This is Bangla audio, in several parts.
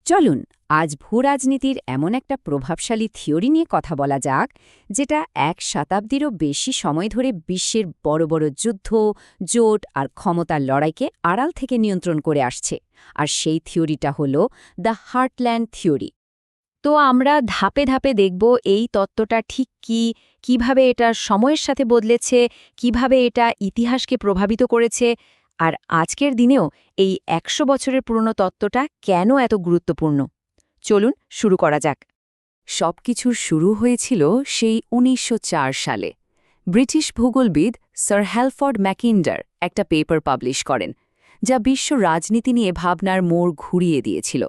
চলুন আজ ভূরাজনীতির এমন একটা প্রভাবশালী থিওরি নিয়ে কথা বলা যাক যেটা 1 শতাব্দীরও বেশি সময় ধরে বিশ্বের বড় বড় যুদ্ধ, জোট আর ক্ষমতার লড়াইকে আড়াল থেকে নিয়ন্ত্রণ করে আসছে। আর সেই থিওরিটা হল দ্য হার্টল্যান্ড থিওরি। তো আমরা ধাপে ধাপে দেখব এই তত্ত্বটা ঠিক কিভাবে এটা সময়ের সাথে বদলেছে, কিভাবে এটা ইতিহাসকে প্রভাবিত করেছে, আর আজকের দিনেও এই ১০০ বছরের পুরনো তত্ত্বটা কেন এত গুরুত্বপূর্ণ। চলুন শুরু করা যাক। সবকিছুর শুরু হয়েছিল সেই ১৯০৪ সালে। ব্রিটিশ ভূগোলবিদ স্যার হ্যালফর্ড ম্যাকিন্ডার একটা পেপার পাবলিশ করেন, যা বিশ্ব রাজনীতি নিয়ে ভাবনার মোড় ঘুরিয়ে দিয়েছিল।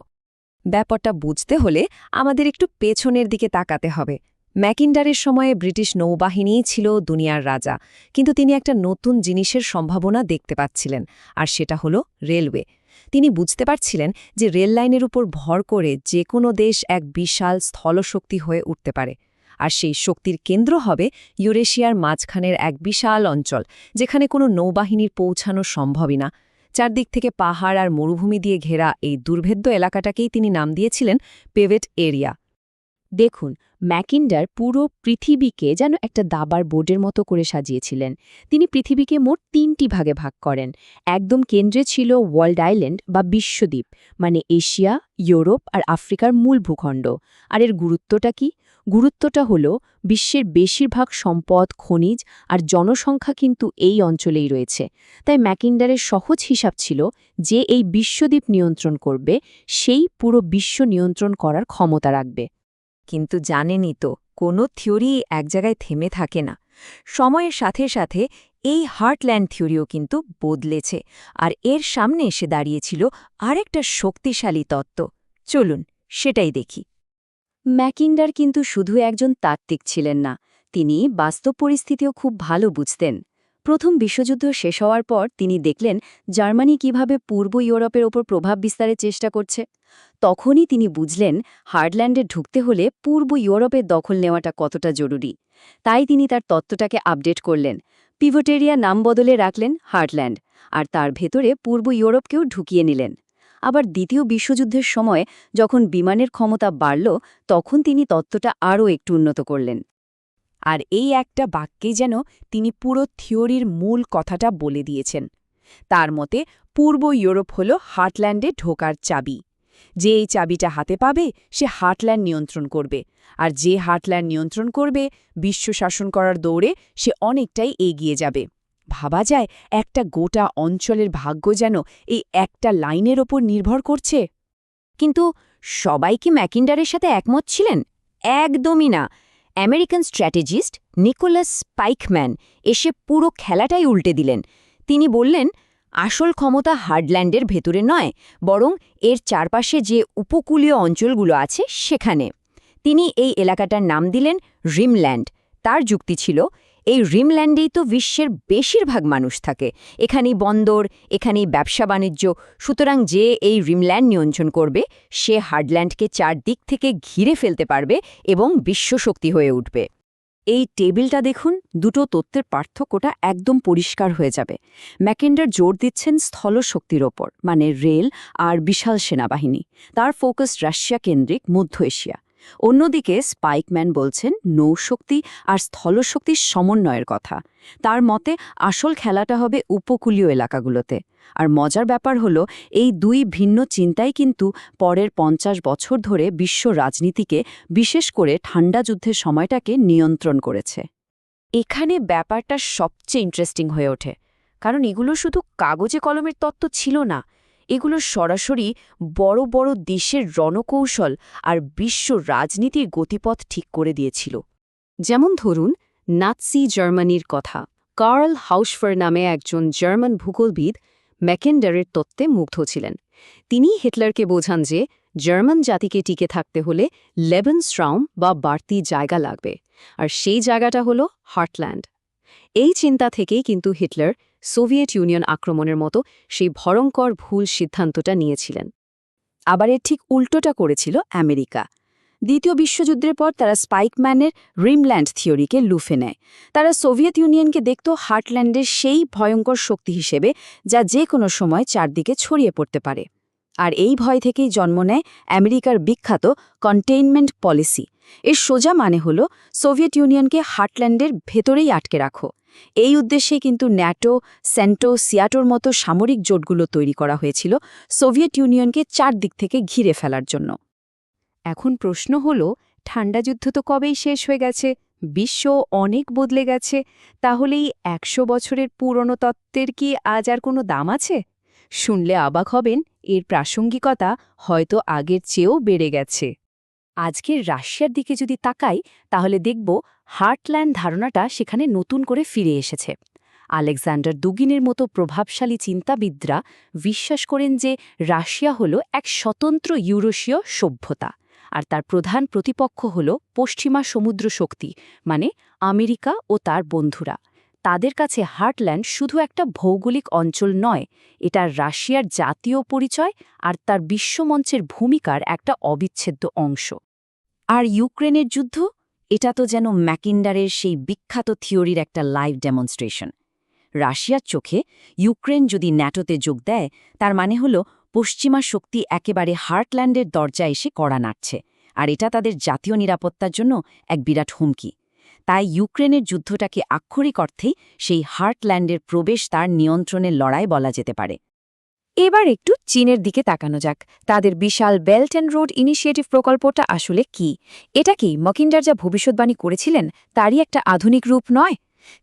ব্যাপারটা বুঝতে হলে আমাদের একটু পেছনের দিকে তাকাতে হবে। ম্যাকিন্ডারের সময়ে ব্রিটিশ নৌবাহিনীই ছিল দুনিয়ার রাজা, কিন্তু তিনি একটা নতুন জিনিসের সম্ভাবনা দেখতে পাচ্ছিলেন, আর সেটা হলো রেলওয়ে। তিনি বুঝতে পারছিলেন যে রেল লাইনের উপর ভর করে যে কোনো দেশ এক বিশাল স্থলশক্তি হয়ে উঠতে পারে। আর সেই শক্তির কেন্দ্র হবে ইউরেশিয়ার মাঝখানের এক বিশাল অঞ্চল, যেখানে কোনো নৌবাহিনীর পৌঁছানো সম্ভবই না। চারদিক থেকে পাহাড় আর মরুভূমি দিয়ে ঘেরা এই দুর্ভেদ্য এলাকাটাকেই তিনি নাম দিয়েছিলেন পেভেট এরিয়া। দেখুন, ম্যাকিন্ডার পুরো পৃথিবীকে যেন একটা দাবার বোর্ডের মতো করে সাজিয়েছিলেন। তিনি পৃথিবীকে মোট ৩টি ভাগে ভাগ করেন। একদম কেন্দ্রে ছিল ওয়ার্ল্ড আইল্যান্ড বা বিশ্বদ্বীপ, মানে এশিয়া, ইউরোপ আর আফ্রিকার মূল ভূখণ্ড। আর এর গুরুত্বটা কি? গুরুত্বটা হলো বিশ্বের বেশিরভাগ সম্পদ, খনিজ আর জনসংখ্যা কিন্তু এই অঞ্চলেই রয়েছে। তাই ম্যাকিন্ডারের সহজ হিসাব ছিল যে এই বিশ্বদ্বীপ নিয়ন্ত্রণ করবে, সেই পুরো বিশ্ব নিয়ন্ত্রণ করার ক্ষমতা রাখবে। কিন্তু জানেনই তো, কোনো থিওরি এক জায়গায় থেমে থাকে না। সময়ের সাথে সাথে এই হার্টল্যান্ড থিওরিও কিন্তু বদলেছে, আর এর সামনে এসে দাঁড়িয়েছিল আরেকটা শক্তিশালী তত্ত্ব। চলুন সেটাই দেখি। ম্যাকিন্ডার কিন্তু শুধু একজন তাত্ত্বিক ছিলেন না, তিনি বাস্তব পরিস্থিতিও খুব ভালো বুঝতেন। প্রথম বিশ্বযুদ্ধ শেষ হওয়ার পর তিনি দেখলেন জার্মানি কিভাবে পূর্ব ইউরোপের ওপর প্রভাব বিস্তারের চেষ্টা করছে। তখনই তিনি বুঝলেন হার্টল্যান্ডে ঢুকতে হলে পূর্ব ইউরোপের দখল নেওয়াটা কতটা জরুরি। তাই তিনি তার তত্ত্বটাকে আপডেট করলেন। পিভটেরিয়া নাম বদলে রাখলেন হার্টল্যান্ড, আর তার ভেতরে পূর্ব ইউরোপকেও ঢুকিয়ে নিলেন। আবার দ্বিতীয় বিশ্বযুদ্ধের সময় যখন বিমানের ক্ষমতা বাড়ল, তখন তিনি তত্ত্বটা আরও একটু উন্নত করলেন। আর এই একটা বাক্যে যেন তিনি পুরো থিওরির মূল কথাটা বলে দিয়েছেন। তার মতে পূর্ব ইউরোপ হল হার্টল্যান্ডে ঢোকার চাবি। যে এই চাবিটা হাতে পাবে সে হার্টল্যান্ড নিয়ন্ত্রণ করবে, আর যে হার্টল্যান্ড নিয়ন্ত্রণ করবে বিশ্ব শাসন করার দৌড়ে সে অনেকটাই এগিয়ে যাবে। ভাবা যায় একটা গোটা অঞ্চলের ভাগ্য যেন এই একটা লাইনের ওপর নির্ভর করছে। কিন্তু সবাই কি ম্যাকিন্ডারের সাথে একমত ছিলেন? একদমই না। আমেরিকান স্ট্র্যাটেজিস্ট নিকোলাস স্পাইকম্যান এসে পুরো খেলাটাই উল্টে দিলেন। তিনি বললেন, আসল ক্ষমতা হার্টল্যান্ডের ভেতরে নয়, বরং এর চারপাশে যে উপকূলীয় অঞ্চলগুলো আছে সেখানে। তিনি এই এলাকাটার নাম দিলেন রিমল্যান্ড। তার যুক্তি ছিল, এই রিমল্যান্ডেই তো বিশ্বের বেশিরভাগ মানুষ থাকে, এখানেই বন্দর, এখানেই ব্যবসা বাণিজ্য। সুতরাং যে এই রিমল্যান্ড নিয়ন্ত্রণ করবে সে হার্টল্যান্ডকে চারদিক থেকে ঘিরে ফেলতে পারবে এবং বিশ্বশক্তি হয়ে উঠবে। এই টেবিলটা দেখুন, দুটো তত্ত্বের পার্থক্যটা একদম পরিষ্কার হয়ে যাবে। ম্যাকিন্ডার জোর দিচ্ছেন স্থলশক্তির ওপর, মানে রেল আর বিশাল সেনাবাহিনী। তার ফোকাস রাশিয়া কেন্দ্রিক মধ্য এশিয়া। অন্যদিকে স্পাইকম্যান বলছেন নৌশক্তি আর স্থলশক্তির সমন্বয়ের কথা। তার মতে আসল খেলাটা হবে উপকূলীয় এলাকাগুলোতে। আর মজার ব্যাপার হলো, এই দুই ভিন্ন চিন্তাই কিন্তু পরের ৫০ বছর ধরে বিশ্ব রাজনীতিকে, বিশেষ করে ঠান্ডা যুদ্ধের সময়টাকে নিয়ন্ত্রণ করেছে। এখানে ব্যাপারটা সবচেয়ে ইন্টারেস্টিং হয়ে ওঠে, কারণ এগুলো শুধু কাগজে কলমের তত্ত্ব ছিল না, এগুলো সরাসরি বড় বড় দেশের রণকৌশল আর বিশ্ব রাজনীতির গতিপথ ঠিক করে দিয়েছিল। যেমন ধরুন নাৎসি জার্মানির কথা। কার্ল হাউসফার নামে একজন জার্মান ভূগোলবিদ ম্যাকিন্ডারের তত্ত্বে মুগ্ধ ছিলেন। তিনি হিটলারকে বোঝান যে জার্মান জাতিকে টিকে থাকতে হলে লেবেনস্ট্রাউম বা বাড়তি জায়গা লাগবে, আর সেই জায়গাটা হলো হার্টল্যান্ড। এই চিন্তা থেকেই কিন্তু হিটলার সোভিয়েত ইউনিয়ন আক্রমণের মতো সেই ভয়ঙ্কর ভুল সিদ্ধান্তটা নিয়েছিলেন। আবার এর ঠিক উল্টোটা করেছিল আমেরিকা। দ্বিতীয় বিশ্বযুদ্ধের পর তারা স্পাইকম্যানের রিমল্যান্ড থিওরিকে লুফে নেয়। তারা সোভিয়েত ইউনিয়নকে দেখত হার্টল্যান্ডের সেই ভয়ঙ্কর শক্তি হিসেবে, যা যে কোনো সময় চারদিকে ছড়িয়ে পড়তে পারে। আর এই ভয় থেকেই জন্ম নেয় আমেরিকার বিখ্যাত কন্টেইনমেন্ট পলিসি। এর সোজা মানে হল সোভিয়েত ইউনিয়নকে হার্টল্যান্ডের ভেতরেই আটকে রাখো। এই উদ্দেশ্যে কিন্তু ন্যাটো, সেন্টো, সিয়াটোর মতো সামরিক জোটগুলো তৈরি করা হয়েছিল সোভিয়েত ইউনিয়নকে চারদিক থেকে ঘিরে ফেলার জন্য। এখন প্রশ্ন হল, ঠান্ডা যুদ্ধ তো কবেই শেষ হয়ে গেছে, বিশ্ব অনেক বদলে গেছে, তাহলে এই ১০০ বছরের পুরনো তত্ত্বের কি আজ আর কোনো দাম আছে? শুনলে অবাক হবেন, এর প্রাসঙ্গিকতা হয়তো আগের চেয়েও বেড়ে গেছে। আজকের রাশিয়ার দিকে যদি তাকাই, তাহলে দেখব হার্টল্যান্ড ধারণাটা সেখানে নতুন করে ফিরে এসেছে। আলেকজান্ডার দুগিনের মতো প্রভাবশালী চিন্তাবিদরা বিশ্বাস করেন যে রাশিয়া হল এক স্বতন্ত্র ইউরোশীয় সভ্যতা, আর তার প্রধান প্রতিপক্ষ হল পশ্চিমা সমুদ্র শক্তি, মানে আমেরিকা ও তার বন্ধুরা। তাদের কাছে হার্টল্যান্ড শুধু একটা ভৌগোলিক অঞ্চল নয়, এটা রাশিয়ার জাতীয় পরিচয় আর তার বিশ্বমঞ্চের ভূমিকার একটা অবিচ্ছেদ্য অংশ। আর ইউক্রেনের যুদ্ধ, এটা তো যেন ম্যাকিন্ডারের সেই বিখ্যাত থিওরির একটা লাইভ ডেমনস্ট্রেশন। রাশিয়ার চোখে ইউক্রেন যদি ন্যাটোতে যোগ দেয়, তার মানে হল পশ্চিমা শক্তি একেবারে হার্টল্যান্ডের দরজা এসে কড়া নাড়ছে, আর এটা তাদের জাতীয় নিরাপত্তার জন্য এক বিরাট হুমকি। তাই ইউক্রেনের যুদ্ধটাকে আক্ষরিক অর্থেই সেই হার্টল্যান্ডের প্রবেশ তার নিয়ন্ত্রণের লড়াই বলা যেতে পারে। এবার একটু চীনের দিকে তাকানো যাক। তাদের বিশাল বেল্ট অ্যান্ড রোড ইনিশিয়েটিভ প্রকল্পটা আসলে কি? এটা কি মকিন্ডার যা ভবিষ্যৎবাণী করেছিলেন তারই একটা আধুনিক রূপ নয়?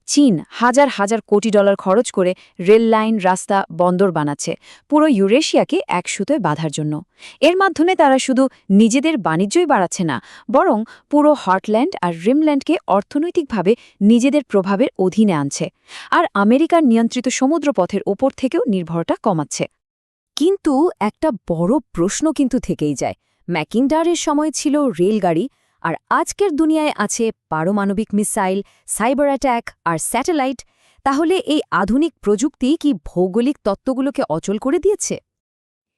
চীন হাজার হাজার কোটি ডলার খরচ করে রেল লাইন, রাস্তা, বন্দর বানাচ্ছে পুরো ইউরেশিয়াকে এক সুতোয় বাঁধার জন্য। এর মাধ্যমে তারা শুধু নিজেদের বাণিজ্যই বাড়াচ্ছে না, বরং পুরো হার্টল্যান্ড আর রিমল্যান্ডকে অর্থনৈতিকভাবে নিজেদের প্রভাবের অধীনে আনছে, আর আমেরিকার নিয়ন্ত্রিত সমুদ্রপথের ওপর থেকেও নির্ভরতা কমাচ্ছে। কিন্তু একটা বড় প্রশ্ন কিন্তু থেকেই যায়। ম্যাকিন্ডারের সময় ছিল রেলগাড়ি, আর আজকের দুনিয়ায় আছে পারমাণবিক মিসাইল, সাইবার অ্যাট্যাক আর স্যাটেলাইট। তাহলে এই আধুনিক প্রযুক্তি কি ভৌগোলিক তত্ত্বগুলোকে অচল করে দিয়েছে?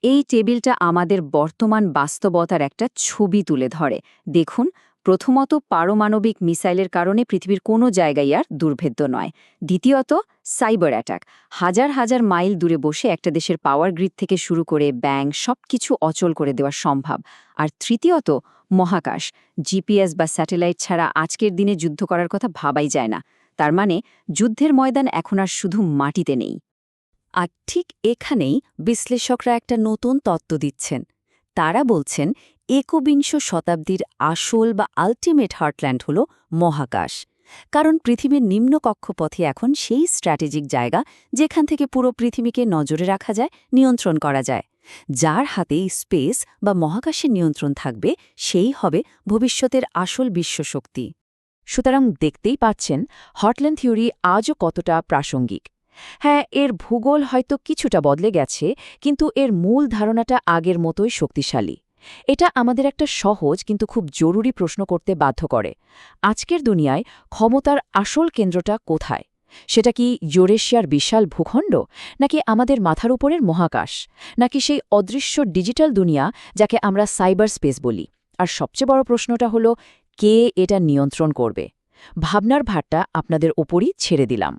এই টেবিলটা আমাদের বর্তমান বাস্তবতার একটা ছবি তুলে ধরে। দেখুন, প্রথমত পারমাণবিক মিসাইলের কারণে পৃথিবীর কোনো জায়গায় আর দুর্ভেদ্য নয়। দ্বিতীয়ত সাইবার অ্যাটাক, হাজার হাজার মাইল দূরে বসে একটা দেশের পাওয়ার গ্রিড থেকে শুরু করে ব্যাংক সবকিছু অচল করে দেওয়া সম্ভব। আর তৃতীয়ত মহাকাশ, জিপিএস বা স্যাটেলাইট ছাড়া আজকের দিনে যুদ্ধ করার কথা ভাবাই যায় না। তার মানে যুদ্ধের ময়দান এখন আর শুধু মাটিতে নেই। আর ঠিক এখানেই বিশ্লেষকরা একটা নতুন তত্ত্ব দিচ্ছেন। তারা বলছেন একবিংশ শতাব্দীর আসল বা আল্টিমেট হার্টল্যান্ড হল মহাকাশ। কারণ পৃথিবীর নিম্ন কক্ষপথে এখন সেই স্ট্র্যাটেজিক জায়গা যেখান থেকে পুরো পৃথিবীকে নজরে রাখা যায়, নিয়ন্ত্রণ করা যায়। যার হাতেই স্পেস বা মহাকাশের নিয়ন্ত্রণ থাকবে, সেই হবে ভবিষ্যতের আসল বিশ্বশক্তি। সুতরাং দেখতেই পাচ্ছেন হার্টল্যান্ড থিওরি আজও কতটা প্রাসঙ্গিক। হ্যাঁ, এর ভূগোল হয়তো কিছুটা বদলে গেছে, কিন্তু এর মূল ধারণাটা আগের মতোই শক্তিশালী। এটা আমাদের একটা সহজ কিন্তু খুব জরুরি প্রশ্ন করতে বাধ্য করে। আজকের দুনিয়ায় ক্ষমতার আসল কেন্দ্রটা কোথায়? সেটা কি ইউরেশিয়ার বিশাল ভূখণ্ড, নাকি আমাদের মাথার উপরের মহাকাশ, নাকি সেই অদৃশ্য ডিজিটাল দুনিয়া যাকে আমরা সাইবার স্পেস বলি? আর সবচেয়ে বড় প্রশ্নটা হলো, কে এটা নিয়ন্ত্রণ করবে? ভাবনার ভারটা আপনাদের ওপরই ছেড়ে দিলাম।